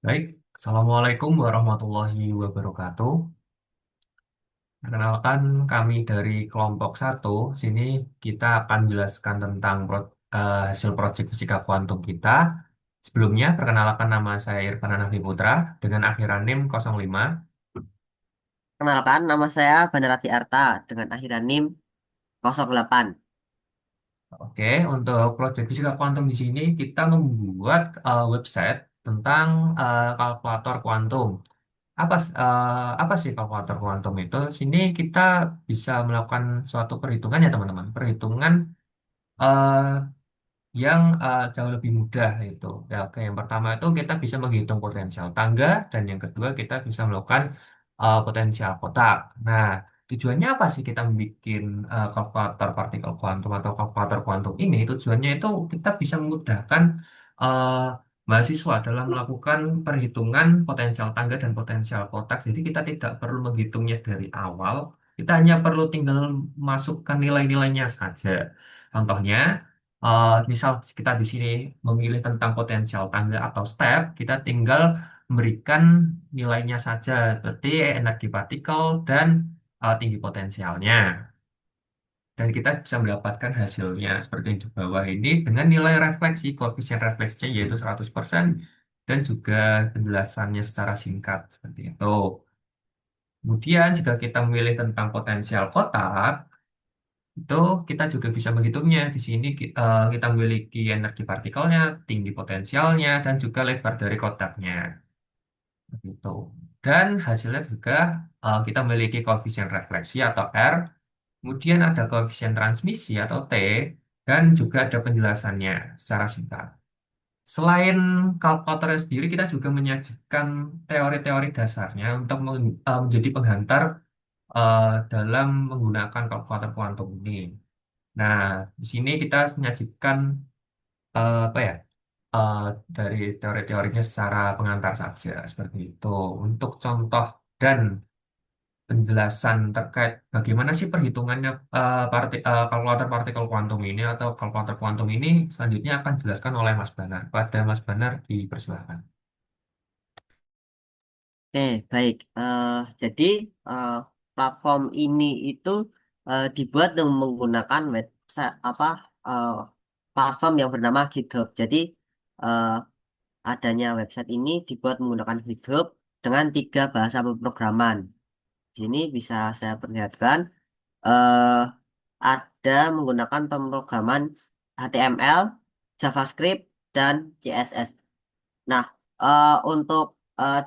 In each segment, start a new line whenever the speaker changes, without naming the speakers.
Baik, Assalamualaikum warahmatullahi wabarakatuh. Perkenalkan kami dari kelompok satu. Sini kita akan jelaskan tentang hasil proyek fisika kuantum kita. Sebelumnya, perkenalkan nama saya Irfan Hanafi Putra dengan akhiran NIM 05.
Kenalkan, nama saya Banarati Arta dengan akhiran NIM 08.
Oke, untuk proyek fisika kuantum di sini kita membuat website tentang kalkulator kuantum. Apa sih kalkulator kuantum itu? Sini kita bisa melakukan suatu perhitungan ya teman-teman. Perhitungan eh, yang jauh lebih mudah itu. Ya, oke, yang pertama itu kita bisa menghitung potensial tangga dan yang kedua kita bisa melakukan potensial kotak. Nah, tujuannya apa sih kita membuat kalkulator partikel kuantum atau kalkulator kuantum ini? Tujuannya itu kita bisa memudahkan eh, mahasiswa dalam melakukan perhitungan potensial tangga dan potensial kotak. Jadi kita tidak perlu menghitungnya dari awal. Kita hanya perlu tinggal masukkan nilai-nilainya saja. Contohnya, misal kita di sini memilih tentang potensial tangga atau step, kita tinggal memberikan nilainya saja, berarti energi partikel dan tinggi potensialnya. Dan kita bisa mendapatkan hasilnya seperti yang di bawah ini dengan nilai refleksi, koefisien refleksinya yaitu 100% dan juga penjelasannya secara singkat seperti itu. Kemudian jika kita memilih tentang potensial kotak, itu kita juga bisa menghitungnya. Di sini kita memiliki energi partikelnya, tinggi potensialnya, dan juga lebar dari kotaknya. Gitu. Dan hasilnya juga kita memiliki koefisien refleksi atau R, kemudian ada koefisien transmisi atau T, dan juga ada penjelasannya secara singkat. Selain kalkulatornya sendiri, kita juga menyajikan teori-teori dasarnya untuk menjadi penghantar dalam menggunakan kalkulator kuantum ini. Nah, di sini kita menyajikan apa ya eh, dari teori-teorinya secara pengantar saja seperti itu. Untuk contoh dan penjelasan terkait bagaimana sih perhitungannya kalkulator partikel kuantum ini atau kalkulator kuantum ini selanjutnya akan dijelaskan oleh Mas Banar. Pada Mas Banar dipersilakan.
Oke, baik. Jadi eh, platform ini itu dibuat dengan menggunakan website eh, platform yang bernama GitHub. Jadi eh, adanya website ini dibuat menggunakan GitHub dengan tiga bahasa pemrograman. Di sini bisa saya perlihatkan. eh, ada menggunakan pemrograman HTML, JavaScript, dan CSS. Nah, untuk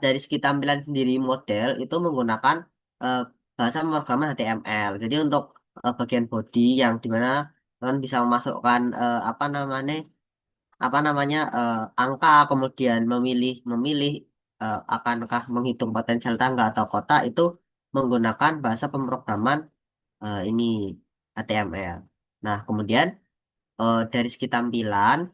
dari segi tampilan sendiri model itu menggunakan eh, bahasa pemrograman HTML. Jadi untuk bagian body yang dimana kalian bisa memasukkan angka, kemudian memilih memilih akankah menghitung potensial tangga atau kota itu menggunakan bahasa pemrograman ini HTML. Nah, kemudian dari segi tampilan,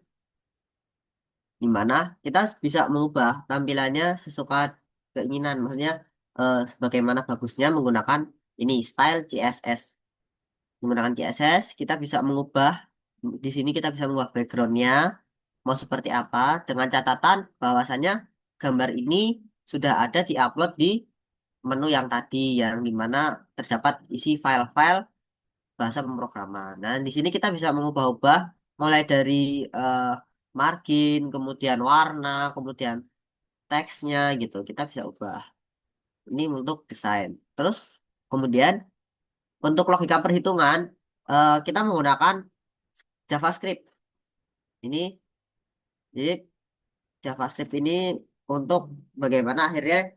di mana kita bisa mengubah tampilannya sesuka keinginan. Maksudnya, sebagaimana bagusnya menggunakan ini style CSS. Menggunakan CSS, kita bisa mengubah, di sini kita bisa mengubah backgroundnya, mau seperti apa, dengan catatan bahwasannya gambar ini sudah ada di-upload di menu yang tadi, yang dimana terdapat isi file-file bahasa pemrograman. Nah, di sini kita bisa mengubah-ubah mulai dari eh, margin, kemudian warna, kemudian teksnya gitu. Kita bisa ubah. Ini untuk desain. Terus kemudian untuk logika perhitungan kita menggunakan JavaScript. Ini jadi JavaScript ini untuk bagaimana akhirnya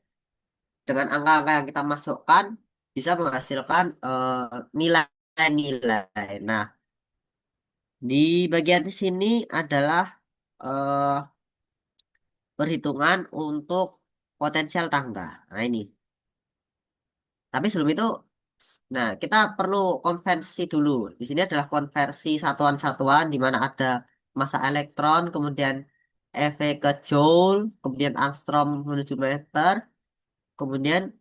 dengan angka-angka yang kita masukkan bisa menghasilkan nilai-nilai. Nah, di bagian sini adalah eh, perhitungan untuk potensial tangga. Nah, ini. Tapi sebelum itu, nah, kita perlu konversi dulu. Di sini adalah konversi satuan-satuan di mana ada massa elektron, kemudian EV ke joule, kemudian angstrom menuju meter, kemudian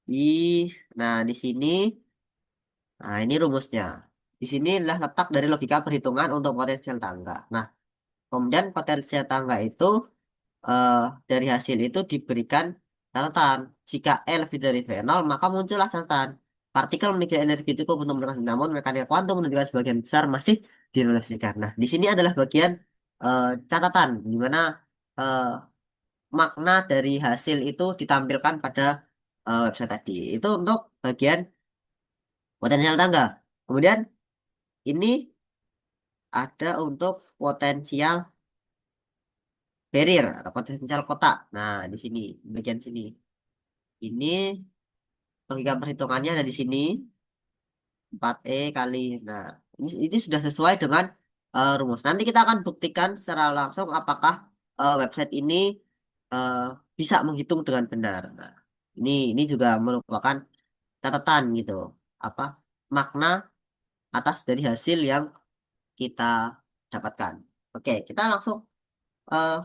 di, nah, di sini, nah, ini rumusnya. Di sini adalah letak dari logika perhitungan untuk potensial tangga. Nah, kemudian potensial tangga itu eh, dari hasil itu diberikan catatan. Jika E lebih dari V0, maka muncullah catatan. Partikel memiliki energi cukup untuk meledak, namun mekanika kuantum menunjukkan sebagian besar masih direfleksikan. Nah, di sini adalah bagian catatan, di mana eh, makna dari hasil itu ditampilkan pada website tadi. Itu untuk bagian potensial tangga. Kemudian ini ada untuk potensial barrier atau potensial kotak. Nah, di sini, bagian sini. Ini logika perhitungannya ada di sini. 4E kali. Nah, ini sudah sesuai dengan rumus. Nanti kita akan buktikan secara langsung apakah website ini eh, bisa menghitung dengan benar. Nah, ini juga merupakan catatan gitu. Apa makna atas dari hasil yang kita dapatkan. Oke, kita langsung eh,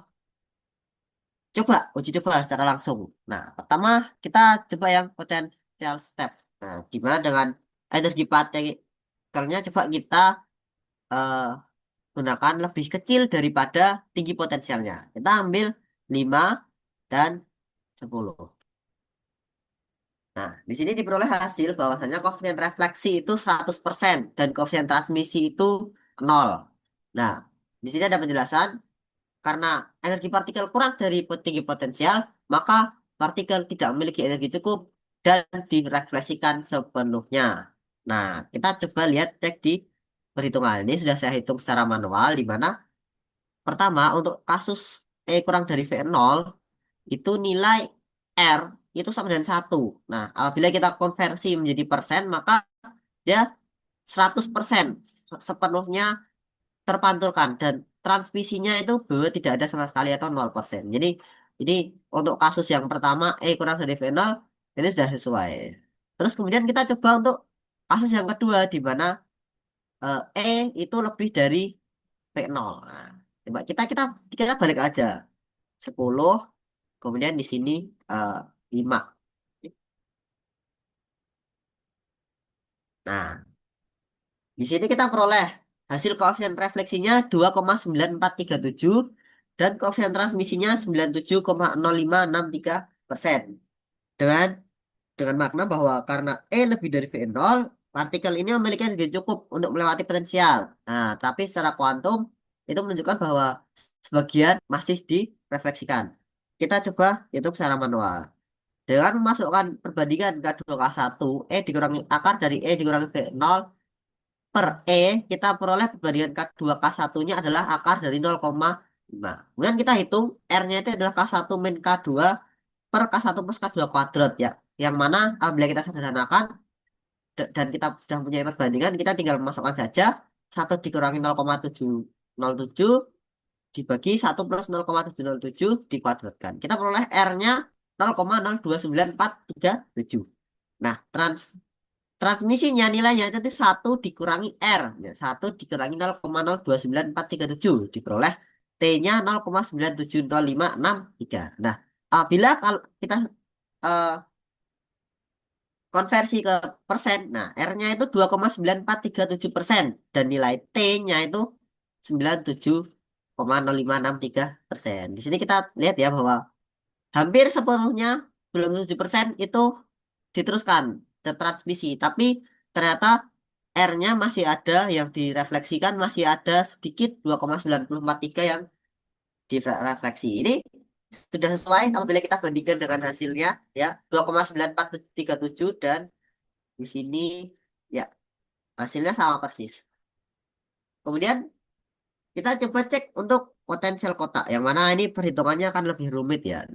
coba uji coba secara langsung. Nah, pertama kita coba yang potential step. Nah, gimana dengan energi partikelnya coba kita eh, gunakan lebih kecil daripada tinggi potensialnya. Kita ambil 5 dan 10. Nah, di sini diperoleh hasil bahwasanya koefisien refleksi itu 100% dan koefisien transmisi itu 0. Nah, di sini ada penjelasan karena energi partikel kurang dari tinggi potensial, maka partikel tidak memiliki energi cukup dan direfleksikan sepenuhnya. Nah, kita coba lihat cek di perhitungan. Ini sudah saya hitung secara manual, di mana pertama untuk kasus E kurang dari V0 itu nilai R itu sama dengan 1. Nah, apabila kita konversi menjadi persen, maka dia 100% sepenuhnya terpantulkan dan transmisinya itu tidak ada sama sekali atau 0%. Jadi ini untuk kasus yang pertama E kurang dari V0 ini sudah sesuai. Terus kemudian kita coba untuk kasus yang kedua di mana E itu lebih dari V0. Nah, coba kita kita kita balik aja 10 kemudian di sini eh, 5. Nah, di sini kita peroleh hasil koefisien refleksinya 2,9437 dan koefisien transmisinya 97,0563%. Dengan dengan makna bahwa karena E lebih dari V0, partikel ini memiliki energi cukup untuk melewati potensial. Nah, tapi secara kuantum itu menunjukkan bahwa sebagian masih direfleksikan. Kita coba hitung secara manual. Dengan memasukkan perbandingan K2 K1, E dikurangi akar dari E dikurangi V0 per E, kita peroleh perbandingan K2 K1-nya adalah akar dari 0,5. Kemudian kita hitung R-nya itu adalah K1 min K2 per K1 plus K2 kuadrat ya. Yang mana apabila kita sederhanakan dan kita sudah punya perbandingan, kita tinggal memasukkan saja 1 dikurangi 0,707 dibagi 1 plus 0,707 dikuadratkan. Kita peroleh R-nya 0,029437. Nah, transmisinya nilainya itu 1 dikurangi R. Ya, 1 dikurangi 0,029437. Diperoleh T-nya 0,970563. Nah, bila kalau kita eh, konversi ke persen, nah R-nya itu 2,9437% dan nilai T-nya itu 97,0563%. Di sini kita lihat ya bahwa hampir sepenuhnya, belum 7% itu diteruskan ke transmisi. Tapi ternyata R-nya masih ada yang direfleksikan, masih ada sedikit 2,9043 yang direfleksi. Ini sudah sesuai apabila kita bandingkan dengan hasilnya ya 2,9437 dan di sini ya hasilnya sama persis. Kemudian kita coba cek untuk potensial kotak yang mana ini perhitungannya akan lebih rumit ya.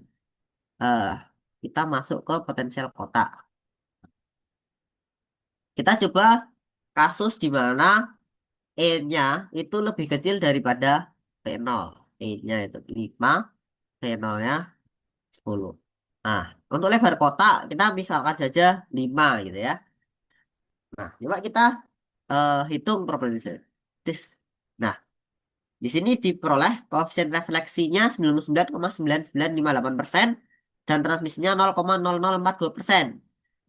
Eh, kita masuk ke potensial kotak. Kita coba kasus di mana E-nya itu lebih kecil daripada V0. E-nya itu 5, V0-nya 10. Nah, untuk lebar kotak kita misalkan saja 5 gitu ya. Nah, coba kita hitung probabilitas. Nah, di sini diperoleh koefisien refleksinya 99,9958% dan transmisinya 0,0042%.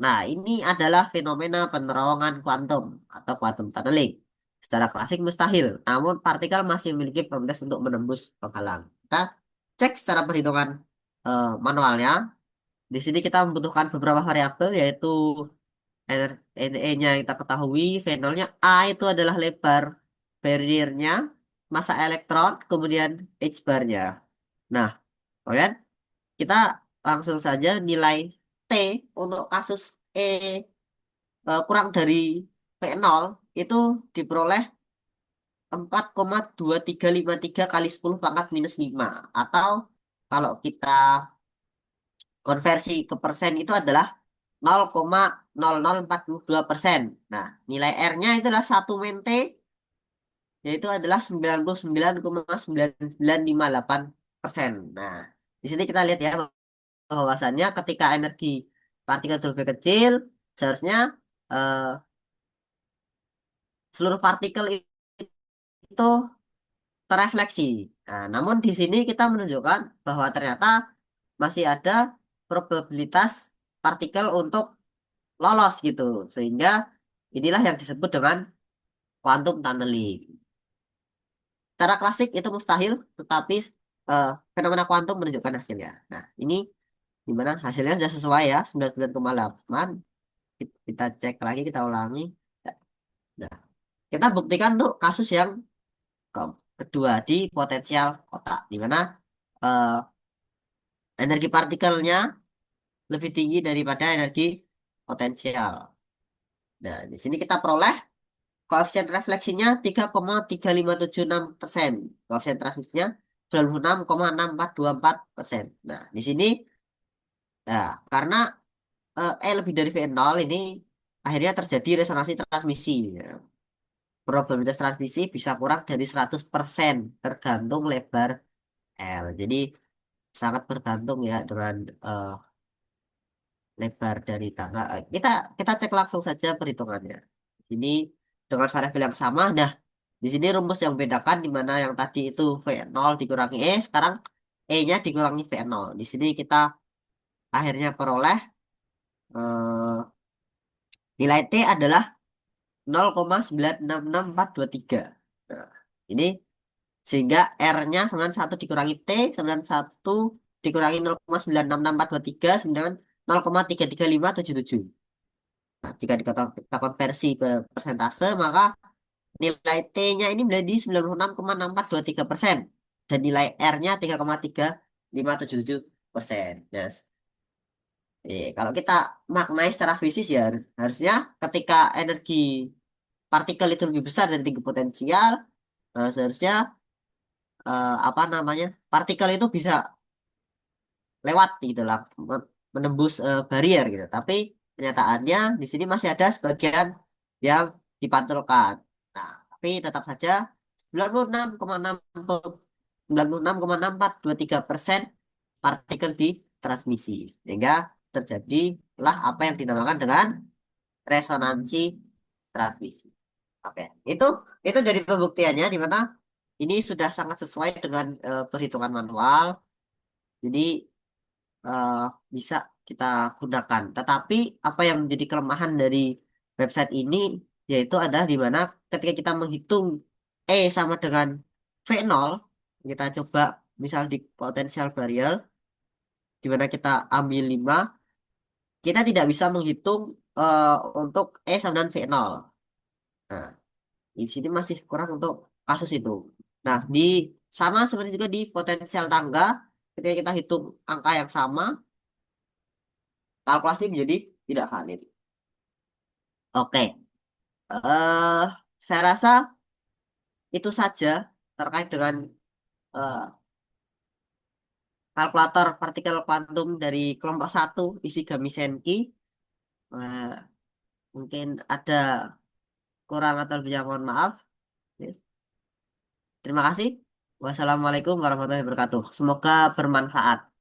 Nah, ini adalah fenomena penerongan kuantum atau quantum tunneling. Secara klasik mustahil, namun partikel masih memiliki probabilitas untuk menembus penghalang. Kita cek secara perhitungan manualnya. Di sini kita membutuhkan beberapa variabel yaitu NE-nya yang kita ketahui, V0-nya A itu adalah lebar barriernya, massa elektron, kemudian H bar-nya. Nah, kemudian kita langsung saja nilai T untuk kasus E kurang dari V0 itu diperoleh 4,2353 kali 10 pangkat minus 5. Atau kalau kita konversi ke persen itu adalah 0,0042%. Nah, nilai R-nya itu adalah 1 mente, yaitu adalah 99,9958%. Nah, di sini kita lihat ya bahwasannya ketika energi partikel itu lebih kecil, seharusnya eh, seluruh partikel itu terefleksi. Nah, namun di sini kita menunjukkan bahwa ternyata masih ada probabilitas partikel untuk lolos gitu. Sehingga inilah yang disebut dengan quantum tunneling. Secara klasik itu mustahil, tetapi fenomena kuantum menunjukkan hasilnya. Nah, ini gimana hasilnya sudah sesuai ya, 99,8. Kita cek lagi, kita ulangi. Nah, kita buktikan untuk kasus yang kedua di potensial kotak, di mana eh, energi partikelnya lebih tinggi daripada energi potensial. Nah, di sini kita peroleh koefisien refleksinya 3,3576%. Koefisien transmisinya 96,6424%. Nah, di sini nah, karena lebih dari V0 ini akhirnya terjadi resonansi transmisi. Ya. Probabilitas transmisi bisa kurang dari 100% tergantung lebar L. Jadi sangat bergantung ya dengan eh, lebar dari tangga. Kita kita cek langsung saja perhitungannya. Ini dengan variabel yang sama. Nah, di sini rumus yang membedakan di mana yang tadi itu V0 dikurangi E, sekarang E-nya dikurangi V0. Di sini kita akhirnya peroleh eh, nilai T adalah 0,966423. Nah, ini sehingga R-nya 91 dikurangi T, 91 dikurangi 0,966423, 0,33577. Nah, jika kita konversi ke persentase, maka nilai T-nya ini menjadi 96,6423%. Dan nilai R-nya 3,33577%. Nah, kalau kita maknai secara fisik ya, harusnya ketika energi partikel itu lebih besar dari tinggi potensial, seharusnya apa namanya, partikel itu bisa lewat gitu lah, menembus barrier gitu. Tapi kenyataannya di sini masih ada sebagian yang dipantulkan. Nah, tapi tetap saja 96,6423% partikel di transmisi. Sehingga terjadilah apa yang dinamakan dengan resonansi transmisi. Oke, itu dari pembuktiannya di mana ini sudah sangat sesuai dengan perhitungan manual. Jadi eh, bisa kita gunakan. Tetapi apa yang menjadi kelemahan dari website ini yaitu adalah di mana ketika kita menghitung E sama dengan V0, kita coba misal di potensial barrier di mana kita ambil 5, kita tidak bisa menghitung untuk E sama dengan V0. Nah, di sini masih kurang untuk kasus itu. Nah, sama seperti juga di potensial tangga, ketika kita hitung angka yang sama, kalkulasi menjadi tidak valid. Oke, eh saya rasa itu saja terkait dengan eh, kalkulator partikel kuantum dari kelompok satu Ishigami Senki. Eh, mungkin ada kurang atau lebihnya mohon maaf. Ya, terima kasih. Wassalamualaikum warahmatullahi wabarakatuh. Semoga bermanfaat.